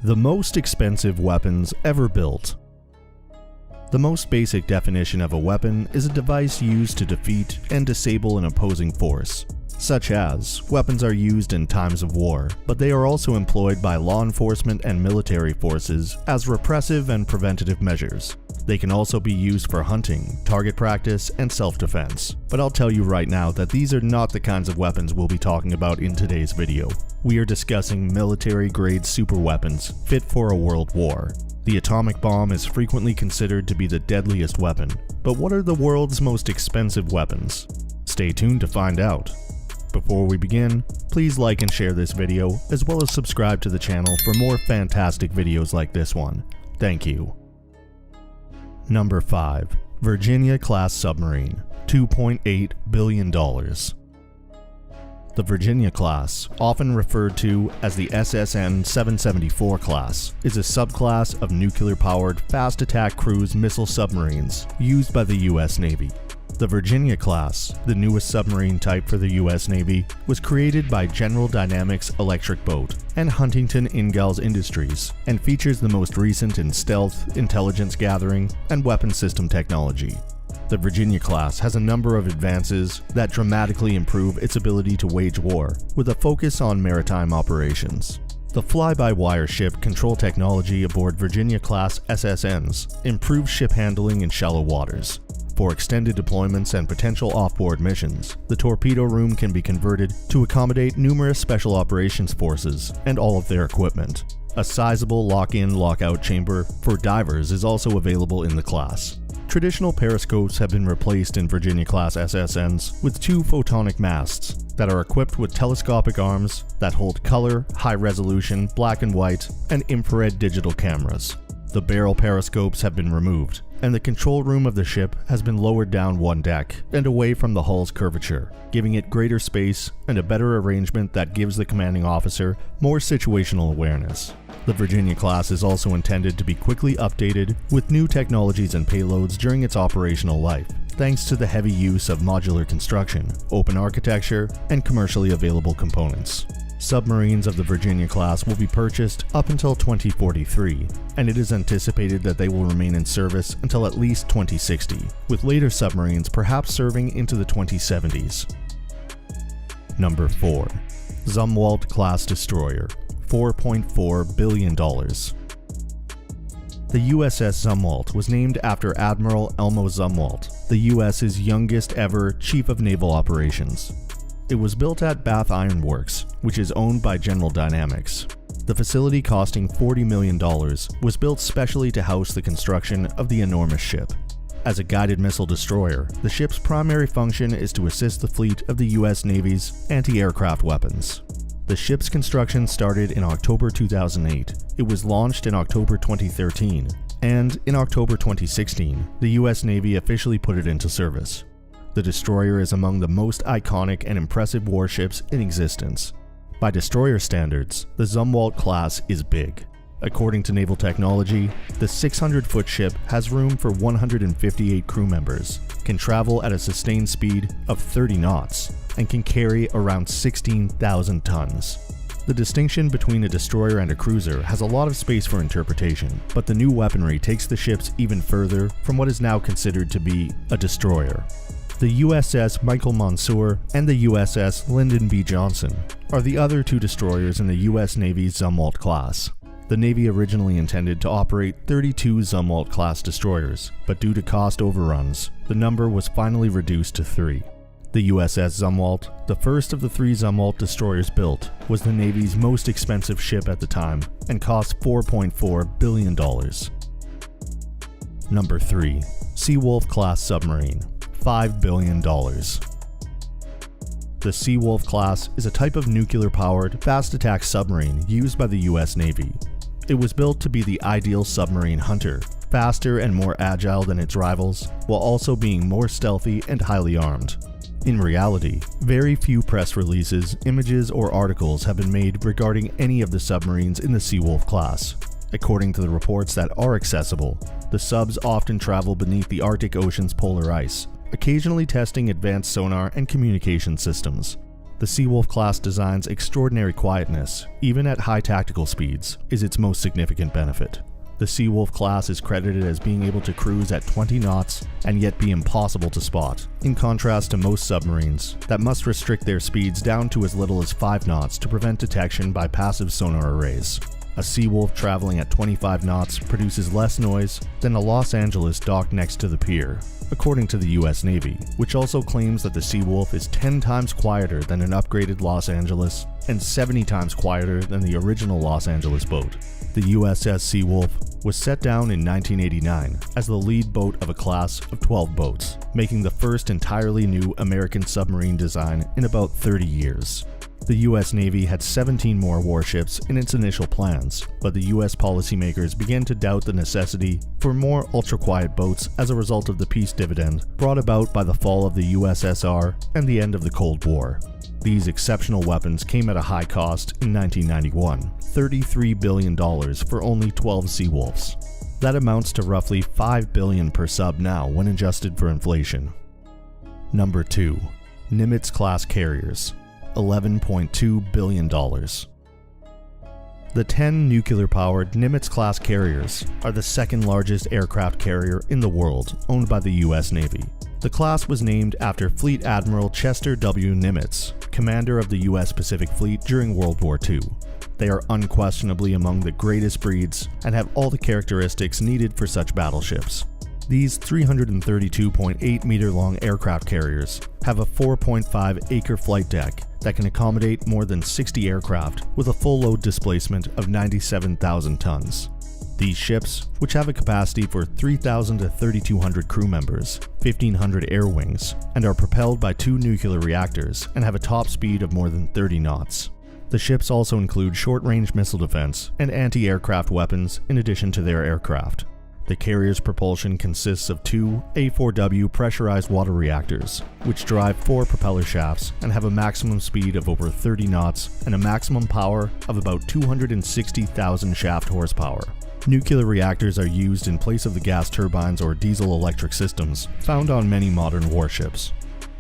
The most expensive weapons ever built. The most basic definition of a weapon is a device used to defeat and disable an opposing force. Such as, weapons are used in times of war, but they are also employed by law enforcement and military forces as repressive and preventative measures. They can also be used for hunting, target practice, and self-defense. But I'll tell you right now that these are not the kinds of weapons we'll be talking about in today's video. We are discussing military-grade superweapons fit for a world war. The atomic bomb is frequently considered to be the deadliest weapon, but what are the world's most expensive weapons? Stay tuned to find out. Before we begin, please like and share this video, as well as subscribe to the channel for more fantastic videos like this one. Thank you. Number 5. Virginia-class submarine, $2.8 billion. The Virginia-class, often referred to as the SSN-774 class, is a subclass of nuclear-powered fast-attack cruise missile submarines used by the U.S. Navy. The Virginia-class, the newest submarine type for the U.S. Navy, was created by General Dynamics Electric Boat and Huntington Ingalls Industries, and features the most recent in stealth, intelligence gathering, and weapon system technology. The Virginia-class has a number of advances that dramatically improve its ability to wage war, with a focus on maritime operations. The fly-by-wire ship control technology aboard Virginia-class SSNs improves ship handling in shallow waters. For extended deployments and potential off-board missions, the torpedo room can be converted to accommodate numerous special operations forces and all of their equipment. A sizable lock-in, lock-out chamber for divers is also available in the class. Traditional periscopes have been replaced in Virginia-class SSNs with two photonic masts that are equipped with telescopic arms that hold color, high-resolution, black and white, and infrared digital cameras. The barrel periscopes have been removed, and the control room of the ship has been lowered down one deck and away from the hull's curvature, giving it greater space and a better arrangement that gives the commanding officer more situational awareness. The Virginia-class is also intended to be quickly updated with new technologies and payloads during its operational life, thanks to the heavy use of modular construction, open architecture, and commercially available components. Submarines of the Virginia-class will be purchased up until 2043, and it is anticipated that they will remain in service until at least 2060, with later submarines perhaps serving into the 2070s. Number 4. Zumwalt-class destroyer, $4.4 billion. The USS Zumwalt was named after Admiral Elmo Zumwalt, the US's youngest ever Chief of Naval Operations. It was built at Bath Iron Works, which is owned by General Dynamics. The facility, costing $40 million, was built specially to house the construction of the enormous ship. As a guided missile destroyer, the ship's primary function is to assist the fleet of the U.S. Navy's anti-aircraft weapons. The ship's construction started in October 2008, it was launched in October 2013, and in October 2016, the U.S. Navy officially put it into service. The destroyer is among the most iconic and impressive warships in existence. By destroyer standards, the Zumwalt class is big. According to Naval Technology, the 600-foot ship has room for 158 crew members, can travel at a sustained speed of 30 knots, and can carry around 16,000 tons. The distinction between a destroyer and a cruiser has a lot of space for interpretation, but the new weaponry takes the ships even further from what is now considered to be a destroyer. The USS Michael Monsoor and the USS Lyndon B. Johnson are the other two destroyers in the U.S. Navy's Zumwalt class. The Navy originally intended to operate 32 Zumwalt-class destroyers, but due to cost overruns, the number was finally reduced to 3. The USS Zumwalt, the first of the 3 Zumwalt destroyers built, was the Navy's most expensive ship at the time and cost $4.4 billion. Number 3. Seawolf-class submarine, $5 billion. The Seawolf class is a type of nuclear-powered, fast-attack submarine used by the U.S. Navy. It was built to be the ideal submarine hunter, faster and more agile than its rivals, while also being more stealthy and highly armed. In reality, very few press releases, images, or articles have been made regarding any of the submarines in the Seawolf class. According to the reports that are accessible, the subs often travel beneath the Arctic Ocean's polar ice, occasionally testing advanced sonar and communication systems. The Seawolf class design's extraordinary quietness, even at high tactical speeds, is its most significant benefit. The Seawolf class is credited as being able to cruise at 20 knots and yet be impossible to spot, in contrast to most submarines that must restrict their speeds down to as little as 5 knots to prevent detection by passive sonar arrays. A Seawolf traveling at 25 knots produces less noise than a Los Angeles docked next to the pier, according to the US Navy, which also claims that the Seawolf is 10 times quieter than an upgraded Los Angeles and 70 times quieter than the original Los Angeles boat. The USS Seawolf was set down in 1989 as the lead boat of a class of 12 boats, making the first entirely new American submarine design in about 30 years. The US Navy had 17 more warships in its initial plans, but the US policymakers began to doubt the necessity for more ultra-quiet boats as a result of the peace dividend brought about by the fall of the USSR and the end of the Cold War. These exceptional weapons came at a high cost in 1991, $33 billion for only 12 Seawolves. That amounts to roughly $5 billion per sub now when adjusted for inflation. Number 2. Nimitz-class carriers. $11.2 billion. The 10 nuclear-powered Nimitz-class carriers are the second largest aircraft carrier in the world, owned by the US Navy. The class was named after Fleet Admiral Chester W. Nimitz, commander of the US Pacific Fleet during World War II. They are unquestionably among the greatest breeds and have all the characteristics needed for such battleships. These 332.8 meter long aircraft carriers have a 4.5 acre flight deck that can accommodate more than 60 aircraft with a full load displacement of 97,000 tons. These ships, which have a capacity for 3,000 to 3,200 crew members, 1,500 air wings, and are propelled by 2 nuclear reactors and have a top speed of more than 30 knots. The ships also include short-range missile defense and anti-aircraft weapons in addition to their aircraft. The carrier's propulsion consists of 2 A4W pressurized water reactors, which drive 4 propeller shafts and have a maximum speed of over 30 knots and a maximum power of about 260,000 shaft horsepower. Nuclear reactors are used in place of the gas turbines or diesel-electric systems found on many modern warships.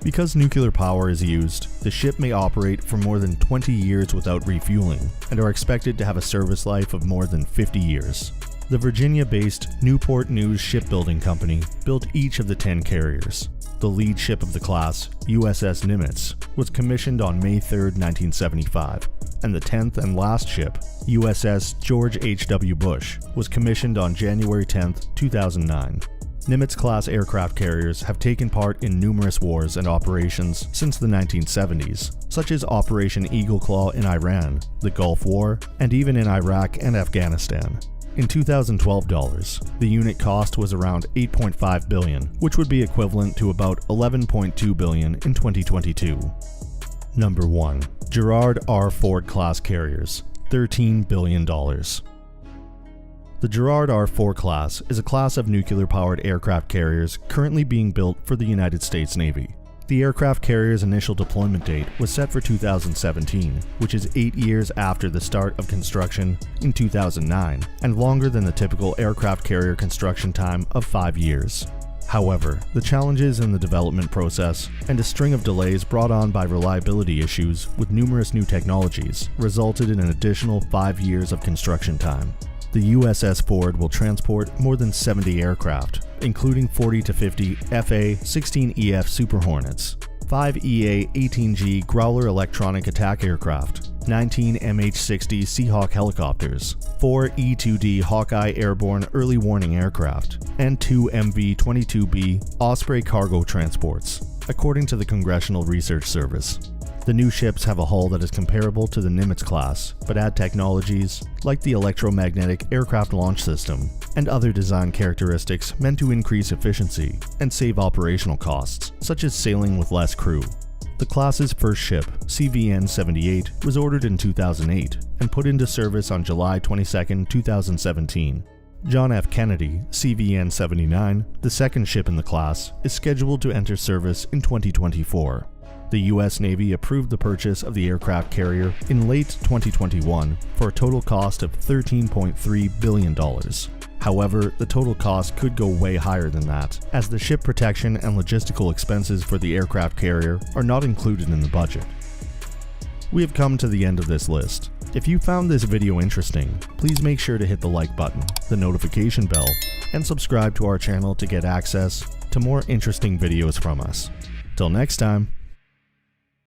Because nuclear power is used, the ship may operate for more than 20 years without refueling and are expected to have a service life of more than 50 years. The Virginia-based Newport News Shipbuilding Company built each of the 10 carriers. The lead ship of the class, USS Nimitz, was commissioned on May 3, 1975, and the 10th and last ship, USS George H.W. Bush, was commissioned on January 10, 2009. Nimitz-class aircraft carriers have taken part in numerous wars and operations since the 1970s, such as Operation Eagle Claw in Iran, the Gulf War, and even in Iraq and Afghanistan. In 2012 dollars, the unit cost was around $8.5 billion, which would be equivalent to about $11.2 billion in 2022. Number 1. Gerald R. Ford class carriers, $13 billion. The Gerald R. Ford class is a class of nuclear-powered aircraft carriers currently being built for the United States Navy. The aircraft carrier's initial deployment date was set for 2017, which is 8 years after the start of construction in 2009, and longer than the typical aircraft carrier construction time of 5 years. However, the challenges in the development process and a string of delays brought on by reliability issues with numerous new technologies resulted in an additional 5 years of construction time. The USS Ford will transport more than 70 aircraft, including 40 to 50 FA-16EF Super Hornets, 5 EA-18G Growler electronic attack aircraft, 19 MH-60 Seahawk helicopters, 4 E-2D Hawkeye airborne early warning aircraft, and 2 MV-22B Osprey cargo transports, according to the Congressional Research Service. The new ships have a hull that is comparable to the Nimitz class, but add technologies like the electromagnetic aircraft launch system and other design characteristics meant to increase efficiency and save operational costs, such as sailing with less crew. The class's first ship, CVN-78, was ordered in 2008 and put into service on July 22, 2017. John F. Kennedy, CVN-79, the second ship in the class, is scheduled to enter service in 2024. The US Navy approved the purchase of the aircraft carrier in late 2021 for a total cost of $13.3 billion. However, the total cost could go way higher than that, as the ship protection and logistical expenses for the aircraft carrier are not included in the budget. We have come to the end of this list. If you found this video interesting, please make sure to hit the like button, the notification bell, and subscribe to our channel to get access to more interesting videos from us. Till next time.